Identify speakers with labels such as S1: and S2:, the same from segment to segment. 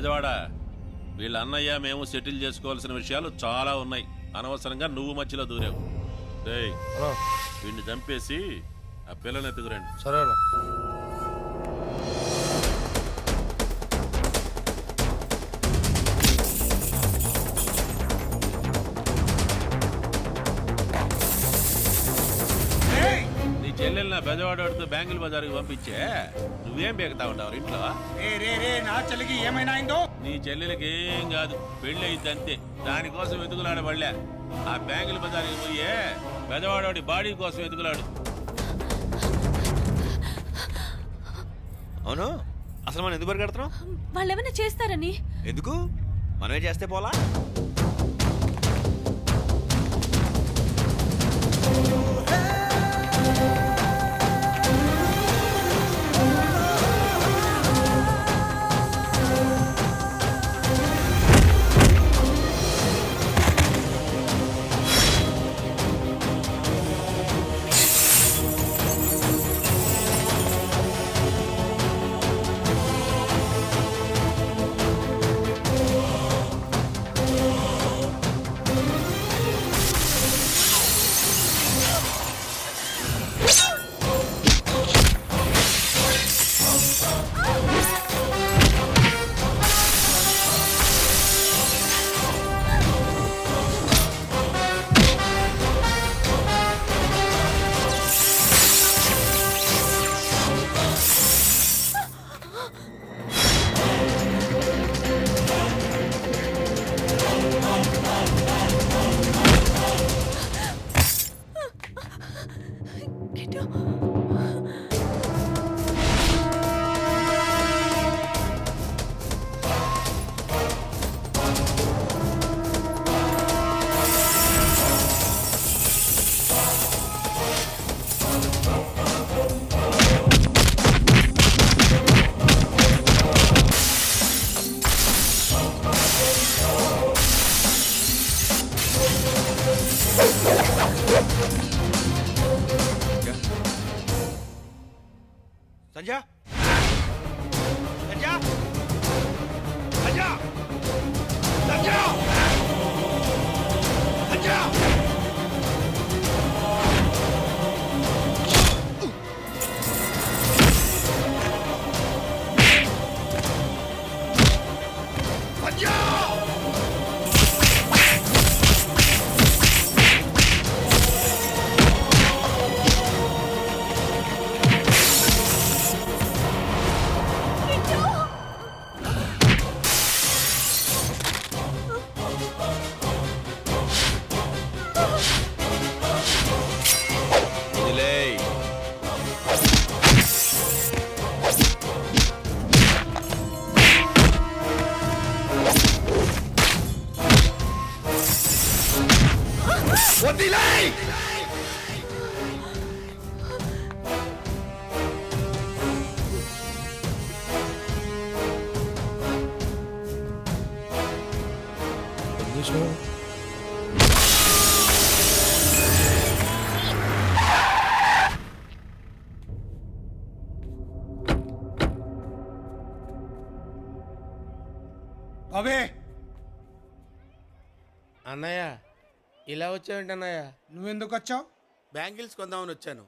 S1: బెజవాడ వీళ్ళ అన్నయ్య మేము సెటిల్ చేసుకోవాల్సిన విషయాలు చాలా ఉన్నాయి. అనవసరంగా నువ్వు మధ్యలో దూరావు. డేయ్ వీడిని చంపేసి ఆ పిల్లని ఎత్తుకురండి.
S2: సరే
S1: చెల్లెలు నా బెజవాడతో బ్యాంకుల బజార్కి పంపించే నువ్వేం బేగుతా ఉంటావు ఇంట్లో?
S3: నా చెల్లికి ఏమైనా అయిందో?
S1: నీ చెల్లెలకి ఏం కాదు, పెళ్లి అయింది అంతే. దానికోసం వెతుకులాడబడలే. ఆ బ్యాంకుల బజార్కి పోయే బెజవాడోడి బాడీ కోసం వెతుకులాడు.
S4: అవును, అసలు మనం ఎందుకు పరిగెడుతున్నాం?
S5: వాళ్ళు ఏమైనా చేస్తారని.
S4: ఎందుకు? మనమే చేస్తే పోలా? సంజయ్ సంజయ్ సంజయ్ సంజయ్ సంజయ్
S3: అవే
S2: అన్నయ్య, ఇలా వచ్చావేంటి అన్నయ్య?
S3: నువ్వెందుకు వచ్చావు?
S2: బ్యాంగిల్స్ కొందామని వచ్చాను,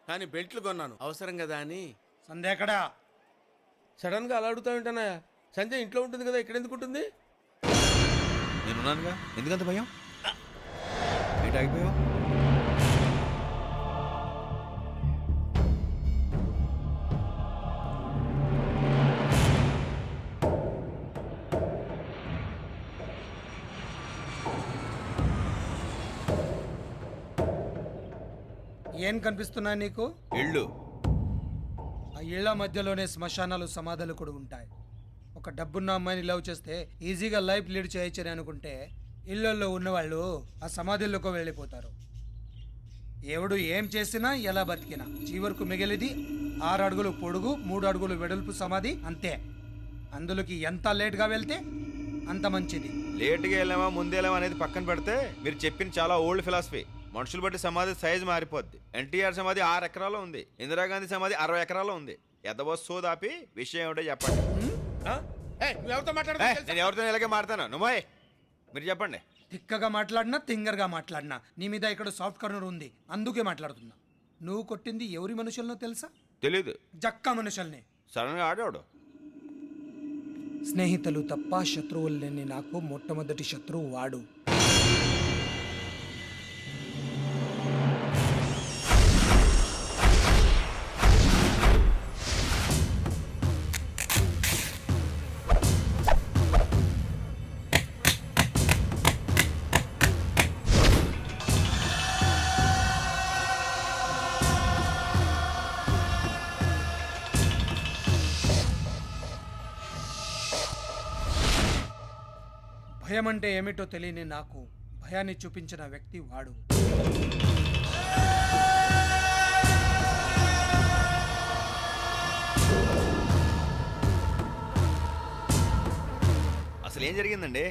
S2: కానీ బెల్ట్లు కొన్నాను. అవసరం కదా అని.
S3: సంధ్య ఎక్కడా?
S2: సడన్ గా అలా అడుగుతావేంటి అన్నయ్య? సంజయ్ ఇంట్లో ఉంటుంది కదా, ఇక్కడ ఎందుకు ఉంటుంది?
S4: నేనున్నానుగా, ఎందుకంత భయం? ఏంటి ఆగిపోయావు?
S3: ఏం కనిపిస్తున్నాయి నీకు?
S4: ఇళ్ళు.
S3: ఆ ఇళ్ల మధ్యలోనే శ్మశానాలు, సమాధులు కూడా ఉంటాయి. ఒక డబ్బున్న అమ్మాయిని లవ్ చేస్తే ఈజీగా లైఫ్ లీడ్ చేయొచ్చని అనుకుంటే ఇళ్లలో ఉన్నవాళ్ళు ఆ సమాధుల్లోకి వెళ్ళిపోతారు. ఎవడు ఏం చేసినా ఎలా బతికినా చివరకు మిగిలిది 6 అడుగులు పొడుగు 3 అడుగులు వెడల్పు సమాధి అంతే. అందులోకి ఎంత లేట్గా వెళ్తే అంత మంచిది.
S4: లేట్గా వెళ్ళామా ముందే వెళ్ళామా అనేది పక్కన పెడితే మీరు చెప్పిన చాలా ఓల్డ్ ఫిలాసఫీ. మనుషులు బట్టి సమాధి సైజు మారిపోద్ది. ఎన్టీఆర్ సమాధి 6 ఎకరాల్లో ఉంది, ఇందిరాగాంధీ సమాధి 60 ఎకరాల్లో ఉంది. ఎదవో సోదాపి విషయం ఏమిటో చెప్పండి.
S2: నువ్వెవరితో
S4: ఏ,
S2: మాట్లాడుతున్నావు
S4: నేను ఎవరితో ఇలాగే మాడతాను నువ్వే మీరు చెప్పండి.
S3: తిక్కగా మాట్లాడినా తింగర్గా మాట్లాడినా నీ మీద ఇక్కడ సాఫ్ట్ కార్నర్ ఉంది, అందుకే మాట్లాడుతున్నా. నువ్వు కొట్టింది ఎవరి మనుషులనో తెలుసా?
S4: తెలీదు.
S3: జక్కా మనుషుల్ని.
S4: సడన్ గా ఆడాడు.
S3: స్నేహితులు తప్ప శత్రువులు లేని నాకు మొట్టమొదటి శత్రువు వాడు. భయం అంటే ఏమిటో తెలియని నాకు భయాన్ని చూపించిన వ్యక్తి వాడు.
S4: అసలు ఏం జరిగిందండి?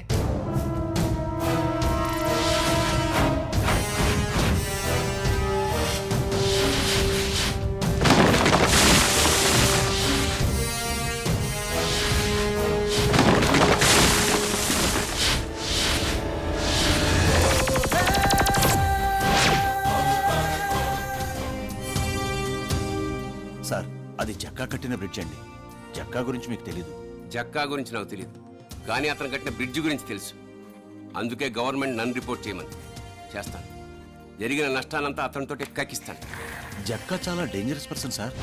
S5: సార్, అది జక్కా కట్టిన బ్రిడ్జ్ అండి. జక్కా గురించి మీకు తెలీదు.
S6: జక్కా గురించి నాకు తెలియదు, కానీ అతను కట్టిన బ్రిడ్జ్ గురించి తెలుసు. అందుకే గవర్నమెంట్ నన్ను రిపోర్ట్ చేయమని చేస్తాను. జరిగిన నష్టానంతా అతనితోటి కక్కిస్తాను.
S5: జక్కా చాలా డేంజరస్ పర్సన్ సార్.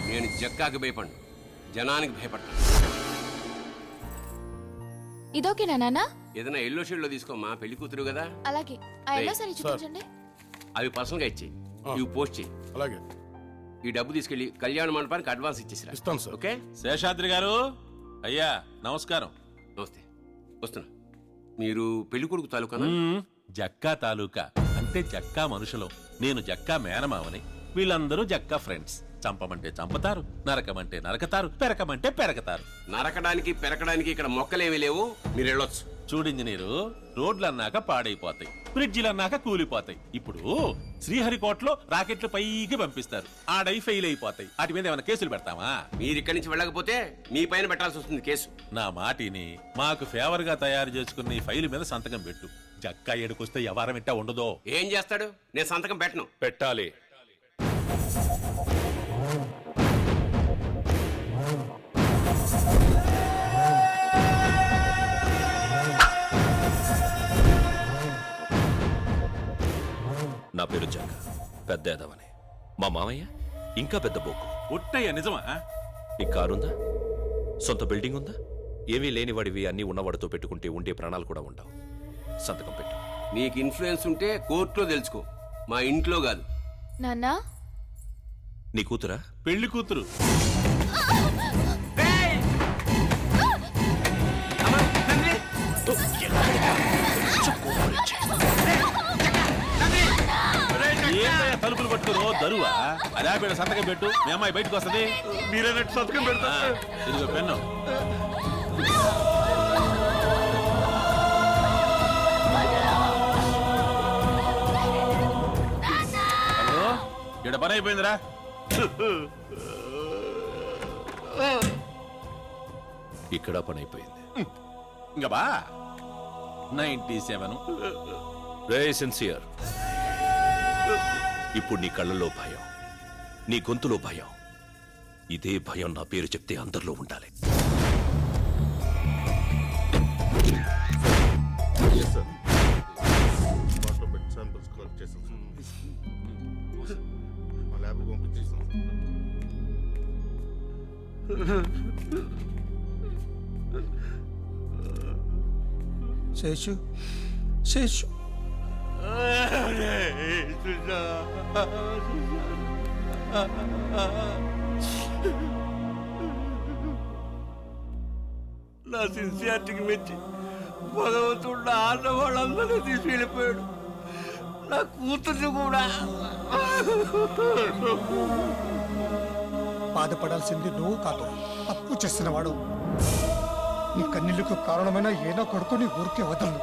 S6: నేను జక్కాకి భయపడను, జనానికి భయపడతాను.
S7: ఇదోకేనా నాన్న?
S6: ఏదైనా ఎల్లో షేడ్లో తీసుకోమ్మా, పెళ్లి కూతురు కదా.
S7: అలాగే ఆ ఎల్లో సారీ చూపించండి.
S6: అవి పర్సనల్గా ఇచ్చేయి, ఇవి పోస్ట్ చేయి.
S2: అలాగే
S6: ఈ డబ్బు తీసుకెళ్లి కళ్యాణ మండపానికి అడ్వాన్స్ ఇచ్చేసిరా.
S2: ఇస్తాను సార్.
S6: ఓకే.
S1: శేషాద్రి గారు, అయ్యా నమస్కారం.
S6: నమస్తే, వస్తున్నా. మీరు పెళ్లి కొడుకు తాలూకానా?
S1: జక్కా తాలూకా అంటే జక్కా మనుషులు, నేను జక్కా మేనమావని, వీళ్ళందరూ జక్కా ఫ్రెండ్స్. చంపమంటే చంపతారు, నరకమంటే నరకతారు, పెరకమంటే పెరకతారు.
S6: నరకడానికి పెరకడానికి ఇక్కడ మొక్కలేమీ లేవు, మీరు వెళ్ళొచ్చు.
S1: చూడు ఇంజనీరు, రోడ్లు అన్నాక పాడైపోతాయి, బ్రిడ్జిలు అన్నాక కూలిపోతాయి. ఇప్పుడు శ్రీహరికోటలో రాకెట్లు పైకి పంపిస్తారు, ఆడై ఫెయిల్ అయిపోతాయి. వాటి మీద ఏమైనా కేసులు పెడతామా?
S6: మీరు ఇక్కడి నుంచి వెళ్ళకపోతే మీ పైన పెట్టాల్సి వస్తుంది కేసు.
S1: నా మాటిని మాకు ఫేవర్ గా తయారు చేసుకున్న ఈ ఫైలు మీద సంతకం పెట్టు. జక్కా ఏడుకొస్తే వ్యవహారం ఎట్టా ఉండదో.
S6: ఏం చేస్తాడు? నేను సంతకం పెట్టను.
S1: పెట్టాలి.
S8: నా పేరు జక్క, పెద్ద ఎదవని. మా మామయ్య ఇంకా పెద్ద బోకు.
S1: ఉట్టయ్య నిజమా?
S8: నీకు కారుందా? సొంత బిల్డింగ్ ఉందా? ఏమీ లేనివాడివి అన్నీ ఉన్నవాడితో పెట్టుకుంటే ఉండే ప్రాణాలు కూడా ఉండవు. సంతకం పెట్టు.
S6: నీకు ఇన్ఫ్లుయెన్స్ ఉంటే కోర్టులో తెలుసుకో, మా ఇంట్లో కాదు.
S7: నాన్నా
S8: నీ కూతురా?
S1: పెళ్లి కూతురు. ఏంటయ్యా తలుపులు పట్టుకురో దరువా? అదే పేడ సంతకం పెట్టు, మీ అమ్మాయి బయటకు వస్తుంది. మీరేనట్టు సంతకం పెడతా. ఇదిగో పెన్ను. హలో, ఇక్కడ పని అయిపోయిందిరా.
S8: ఇక్కడ పని అయిపోయింది.
S1: ఇంకా బా 97.
S8: రే సిన్సియర్, ఇప్పుడు నీ కళ్ళల్లో భయం, నీ గొంతులో భయం. ఇదే భయం నా పేరు చెప్తే అందరిలో ఉండాలి.
S3: శేషు, శేషు,
S9: నా సిన్సియారిటీకి మెచ్చి భగవంతుడు ఆడవాళ్ళందరినీ తీసి వెళ్ళిపోయాడు, నా కూతుర్ని కూడా.
S3: బాధపడాల్సింది నువ్వు కాదు, తప్పు చేసిన వాడు. నీ కన్నీళ్లకు కారణమైన ఏదో కొడుకుని ఊరికే వదలను.